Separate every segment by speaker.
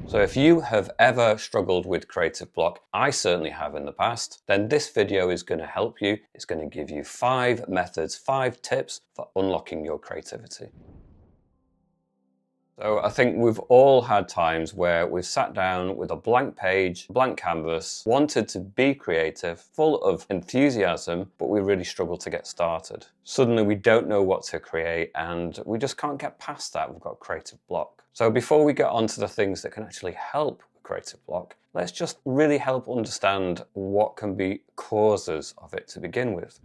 Speaker 1: So if you have ever struggled with creative block, I certainly have in the past, then this video is going to help you. It's going to give you 5 methods, 5 tips for unlocking your creativity. So I think we've all had times where we've sat down with a blank page, blank canvas, wanted to be creative, full of enthusiasm, but we really struggle to get started. Suddenly we don't know what to create and we just can't get past that. We've got creative block. So before we get on to the things that can actually help with creative block, let's just really help understand what can be causes of it to begin with.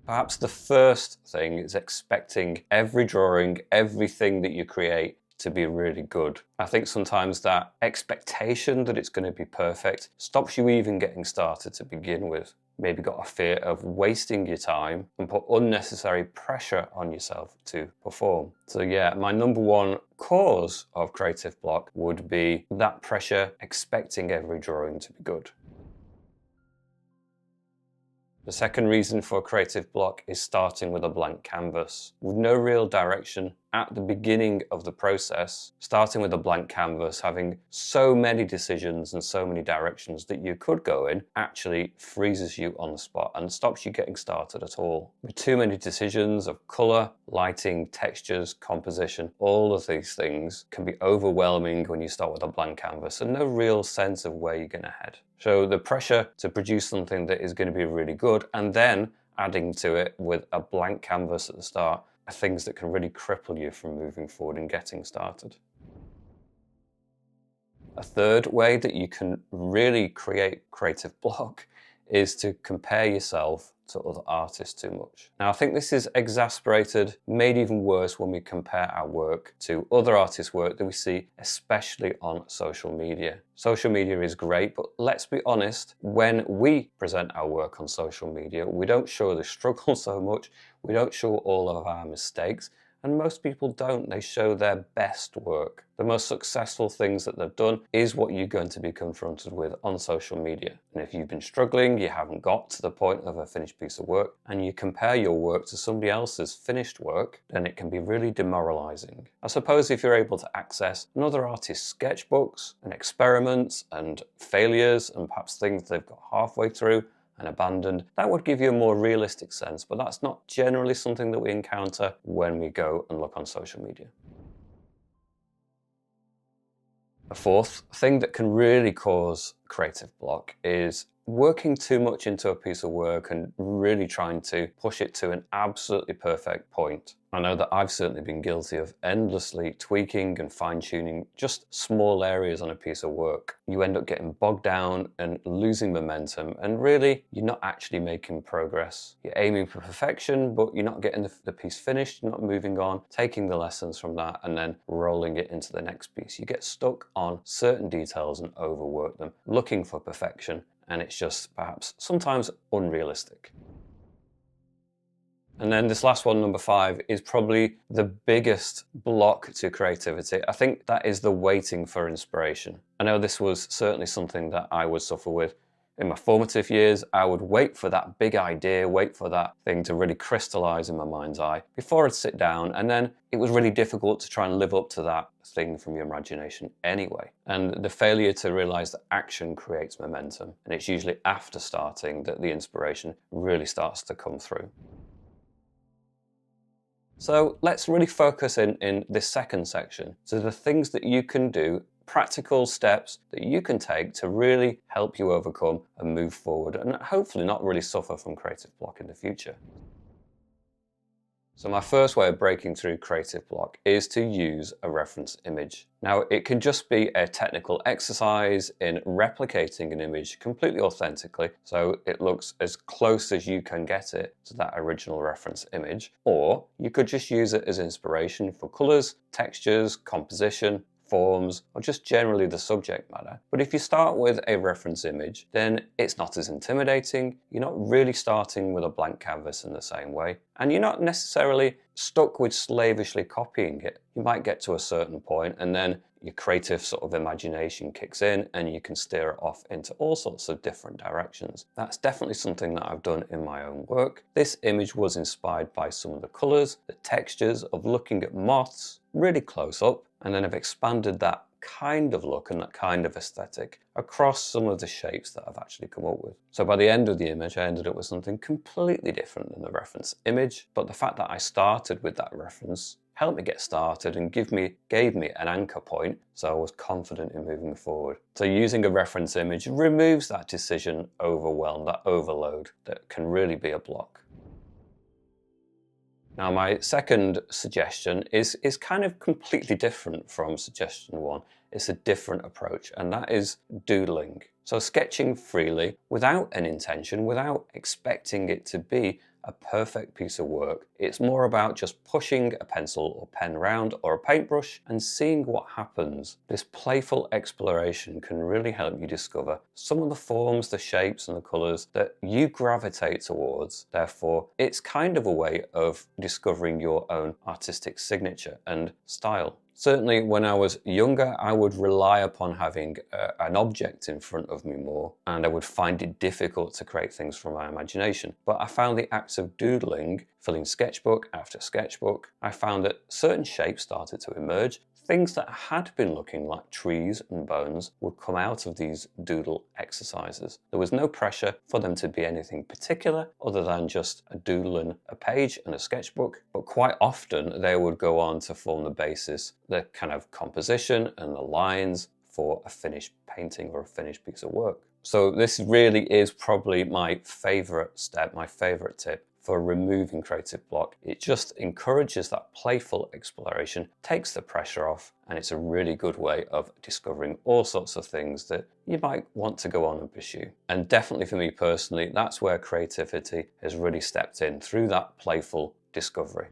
Speaker 1: Perhaps the first thing is expecting every drawing, everything that you create to be really good. I think sometimes that expectation that it's going to be perfect stops you even getting started to begin with. Maybe got a fear of wasting your time and put unnecessary pressure on yourself to perform. So yeah, my number one cause of creative block would be that pressure, expecting every drawing to be good. The second reason for creative block is starting with a blank canvas. With no real direction at the beginning of the process, starting with a blank canvas, having so many decisions and so many directions that you could go in, actually freezes you on the spot and stops you getting started at all. With too many decisions of color, lighting, textures, composition, all of these things can be overwhelming when you start with a blank canvas and no real sense of where you're going to head. So the pressure to produce something that is going to be really good and then adding to it with a blank canvas at the start are things that can really cripple you from moving forward and getting started. A third way that you can really create creative block is to compare yourself to other artists too much. Now I think this is exasperated, made even worse when we compare our work to other artists' work that we see, especially on social media. Social media is great, but let's be honest, when we present our work on social media, we don't show the struggle so much, we don't show all of our mistakes, and most people don't. They show their best work. The most successful things that they've done is what you're going to be confronted with on social media. And if you've been struggling, you haven't got to the point of a finished piece of work, and you compare your work to somebody else's finished work, then it can be really demoralizing. I suppose if you're able to access another artist's sketchbooks and experiments and failures and perhaps things they've got halfway through and abandoned, that would give you a more realistic sense, but that's not generally something that we encounter when we go and look on social media. A fourth thing that can really cause creative block is working too much into a piece of work and really trying to push it to an absolutely perfect point. I know that I've certainly been guilty of endlessly tweaking and fine-tuning just small areas on a piece of work. You end up getting bogged down and losing momentum, and really you're not actually making progress. You're aiming for perfection, but you're not getting the piece finished, you're not moving on, taking the lessons from that and then rolling it into the next piece. You get stuck on certain details and overwork them, looking for perfection, and it's just perhaps sometimes unrealistic. And then this last one, number 5, is probably the biggest block to creativity. I think that is the waiting for inspiration. I know this was certainly something that I would suffer with in my formative years. I would wait for that big idea, wait for that thing to really crystallize in my mind's eye before I'd sit down, and then it was really difficult to try and live up to that thing from your imagination anyway. And the failure to realize that action creates momentum, and it's usually after starting that the inspiration really starts to come through. So let's really focus in this second section. So the things that you can do, practical steps that you can take to really help you overcome and move forward and hopefully not really suffer from creative block in the future. So my first way of breaking through creative block is to use a reference image. Now it can just be a technical exercise in replicating an image completely authentically, so it looks as close as you can get it to that original reference image, or you could just use it as inspiration for colors, textures, composition, forms, or just generally the subject matter. But if you start with a reference image, then it's not as intimidating. You're not really starting with a blank canvas in the same way, and you're not necessarily stuck with slavishly copying it. You might get to a certain point and then your creative sort of imagination kicks in and you can steer it off into all sorts of different directions. That's definitely something that I've done in my own work. This image was inspired by some of the colors, the textures of looking at moths really close up, And then I've expanded that kind of look and that kind of aesthetic across some of the shapes that I've actually come up with. So by the end of the image, I ended up with something completely different than the reference image, but the fact that I started with that reference helped me get started and gave me an anchor point, so I was confident in moving forward. So using a reference image removes that decision overwhelm, that overload that can really be a block. Now, my second suggestion is kind of completely different from suggestion one. It's a different approach, and that is doodling. So sketching freely without an intention, without expecting it to be a perfect piece of work. It's more about just pushing a pencil or pen round or a paintbrush and seeing what happens. This playful exploration can really help you discover some of the forms, the shapes and the colours that you gravitate towards. Therefore, it's kind of a way of discovering your own artistic signature and style. Certainly when I was younger, I would rely upon having an object in front of me more, and I would find it difficult to create things from my imagination. But I found the act of doodling, filling sketchbook after sketchbook, I found that certain shapes started to emerge. Things that had been looking like trees and bones would come out of these doodle exercises. There was no pressure for them to be anything particular other than just a doodle in a page and a sketchbook, but quite often they would go on to form the basis, the kind of composition and the lines for a finished painting or a finished piece of work. So this really is probably my favorite step, my favorite tip for removing creative block. It just encourages that playful exploration, takes the pressure off, and it's a really good way of discovering all sorts of things that you might want to go on and pursue. And definitely for me personally, that's where creativity has really stepped in, through that playful discovery.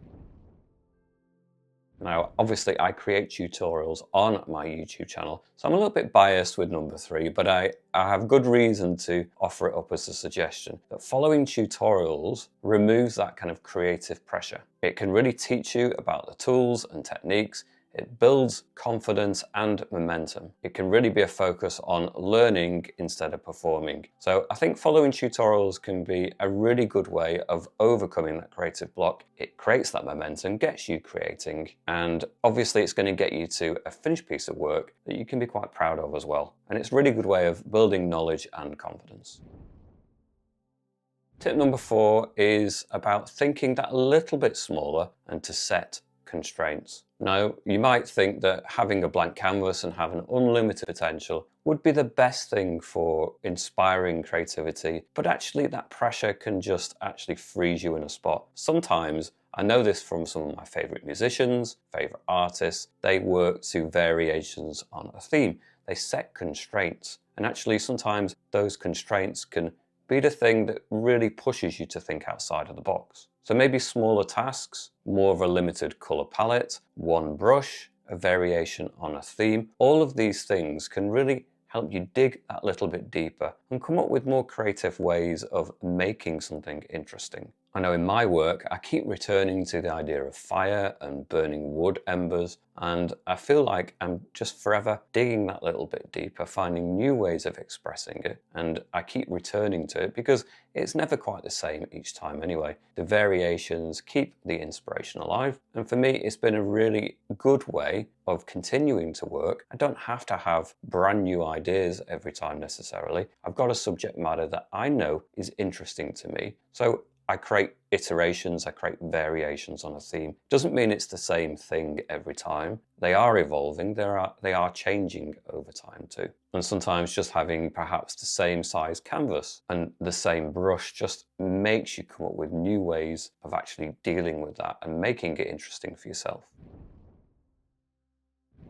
Speaker 1: Now, obviously I create tutorials on my YouTube channel, so I'm a little bit biased with number 3, but I have good reason to offer it up as a suggestion that following tutorials removes that kind of creative pressure. It can really teach you about the tools and techniques. It builds confidence and momentum. It can really be a focus on learning instead of performing. So I think following tutorials can be a really good way of overcoming that creative block. It creates that momentum, gets you creating, and obviously it's going to get you to a finished piece of work that you can be quite proud of as well. And it's a really good way of building knowledge and confidence. Tip number 4 is about thinking that a little bit smaller and to set constraints. Now, you might think that having a blank canvas and having unlimited potential would be the best thing for inspiring creativity, but actually that pressure can just actually freeze you in a spot. Sometimes, I know this from some of my favorite musicians, favorite artists, they work to variations on a theme. They set constraints, and actually sometimes those constraints can be the thing that really pushes you to think outside of the box. So maybe smaller tasks, more of a limited color palette, one brush, a variation on a theme. All of these things can really help you dig that little bit deeper and come up with more creative ways of making something interesting. I know in my work, I keep returning to the idea of fire and burning wood embers, and I feel like I'm just forever digging that little bit deeper, finding new ways of expressing it, and I keep returning to it because it's never quite the same each time anyway. The variations keep the inspiration alive, and for me, it's been a really good way of continuing to work. I don't have to have brand new ideas every time necessarily. I've got a subject matter that I know is interesting to me, so I create iterations, I create variations on a theme. Doesn't mean it's the same thing every time. They are evolving, they are changing over time too. And sometimes just having perhaps the same size canvas and the same brush just makes you come up with new ways of actually dealing with that and making it interesting for yourself.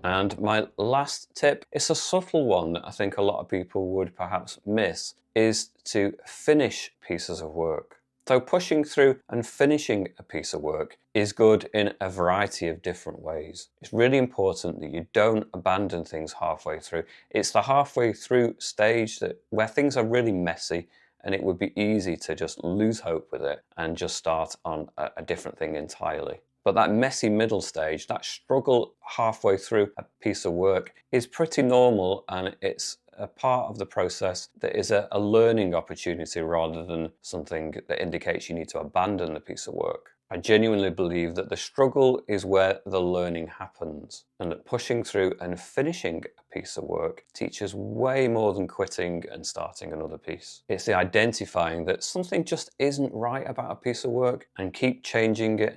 Speaker 1: And my last tip, it's a subtle one that I think a lot of people would perhaps miss, is to finish pieces of work. So pushing through and finishing a piece of work is good in a variety of different ways. It's really important that you don't abandon things halfway through. It's the halfway through stage where things are really messy, and it would be easy to just lose hope with it and just start on a different thing entirely. But that messy middle stage, that struggle halfway through a piece of work is pretty normal, and it's a part of the process that is a learning opportunity rather than something that indicates you need to abandon the piece of work. I genuinely believe that the struggle is where the learning happens, and that pushing through and finishing a piece of work teaches way more than quitting and starting another piece. It's the identifying that something just isn't right about a piece of work and keep changing it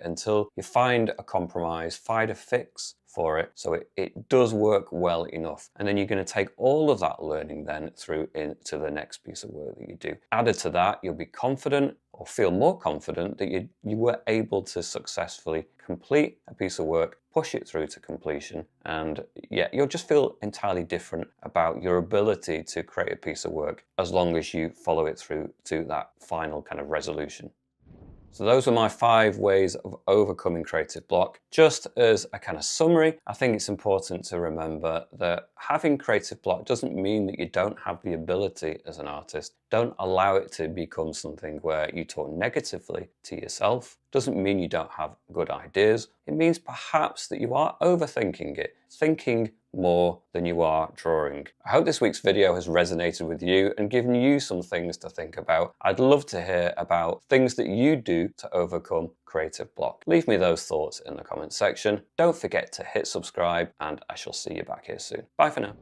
Speaker 1: until you find a compromise, find a fix for it so it does work well enough. And then you're going to take all of that learning then through into the next piece of work that you do. Added to that, you'll be confident or feel more confident that you were able to successfully complete a piece of work, push it through to completion, and yeah, you'll just feel entirely different about your ability to create a piece of work as long as you follow it through to that final kind of resolution. So those are my 5 ways of overcoming creative block. Just as a kind of summary, I think it's important to remember that having creative block doesn't mean that you don't have the ability as an artist. Don't allow it to become something where you talk negatively to yourself. Doesn't mean you don't have good ideas. It means perhaps that you are overthinking it, thinking more than you are drawing. I hope this week's video has resonated with you and given you some things to think about. I'd love to hear about things that you do to overcome creative block. Leave me those thoughts in the comments section. Don't forget to hit subscribe, and I shall see you back here soon. Bye for now.